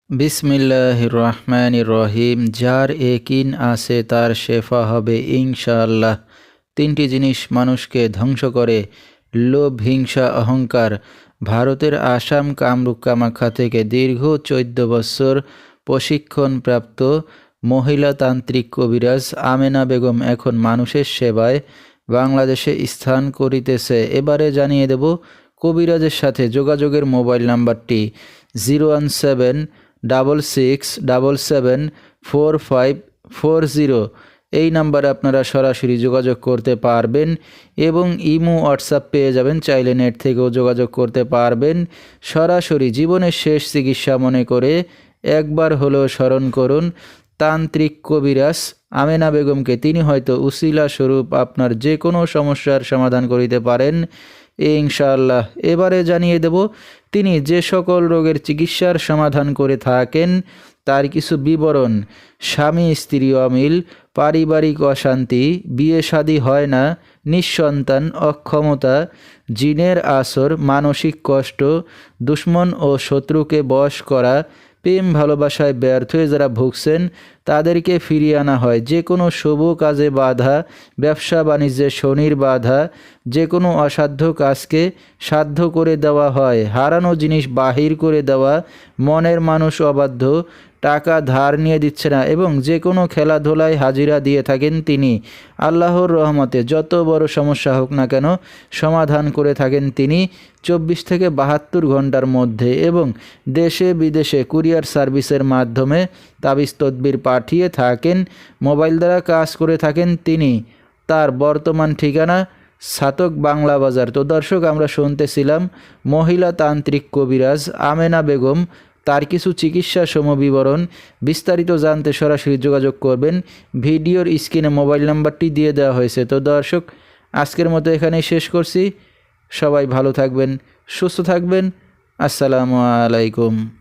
বিসমিল্লাহির রহমানির রহিম। যার একিন আছে তার শেফা হবে ইনশাআল্লাহ। তিনটি জিনিস মানুষকে ধ্বংস করে: লোভ, হিংসা, অহংকার। ভারতের আসাম কামরূপ কামাখ্যা থেকে দীর্ঘ 14 বছর প্রশিক্ষণপ্রাপ্ত মহিলা তান্ত্রিক কবিরাজ আমেনা বেগম এখন মানুষের সেবায় বাংলাদেশে স্থান করিতেছে। এবারে জানিয়ে দেব কবিরাজের সাথে যোগাযোগের মোবাইল নাম্বারটি 01777774540। এই নাম্বারে আপনারা সরাসরি যোগাযোগ করতে পারবেন এবং ইমো হোয়াটসঅ্যাপ পেয়ে যাবেন। চাইলে নেট থেকেও যোগাযোগ করতে পারবেন। সরাসরি জীবনের শেষ চিকিৎসা মনে করে একবার হলেও স্মরণ করুন তান্ত্রিক কবিরাজ আমেনা বেগমকে। তিনি হয়তো উসিলা স্বরূপ আপনার যে কোনো সমস্যার সমাধান করিতে পারেন ইনশাআল্লাহ। এবারে জানিয়ে দেব তিনি যে সকল রোগের চিকিৎসার সমাধান করে থাকেন তার কিছু বিবরণ: স্বামী স্ত্রী অমিল, পারিবারিক অশান্তি, বিয়ে শাদী হয় না, নিঃসন্তান, অক্ষমতা, জিনের আসর, মানসিক কষ্ট, দুশ্মন ও শত্রুকে বশ করা, প্রেম ভালোবাসায় ব্যর্থ হয়ে যারা ভুগছেন তাদেরকে ফিরিয়ে আনা হয়, যে কোনো শুভ কাজে বাধা, ব্যবসা বাণিজ্যে শনির বাধা, যে কোনো অসাধ্য কাজকে সাধ্য করে দেওয়া হয়, হারানো জিনিস বাহির করে দেওয়া, মনের মানুষ অবাধ্য, টাকা ধার নিয়ে দিচ্ছে না এবং যে কোনো খেলাধুলায় হাজিরা দিয়ে থাকেন তিনি। আল্লাহর রহমতে যত বড় সমস্যা হোক না কেন সমাধান করে থাকেন তিনি 24 থেকে 72 ঘন্টার মধ্যে এবং দেশে বিদেশে কুরিয়ার সার্ভিসের মাধ্যমে তাবিজ তদবির পাঠিয়ে থাকেন। মোবাইল দ্বারা কাজ করে থাকেন তিনি। তার বর্তমান ঠিকানা ছাতক বাংলা বাজার। তো দর্শক, আমরা শুনতেছিলাম মহিলা তান্ত্রিক কবিরাজ আমেনা বেগম, তার কিছু চিকিৎসা সমবিবরণ। বিস্তারিত জানতে সরাসরি যোগাযোগ করবেন। ভিডিওর স্ক্রিনে মোবাইল নাম্বারটি দিয়ে দেওয়া হয়েছে। তো দর্শক, আজকের মতো এখানেই শেষ করছি। সবাই ভালো থাকবেন, সুস্থ থাকবেন। আসসালামু আলাইকুম।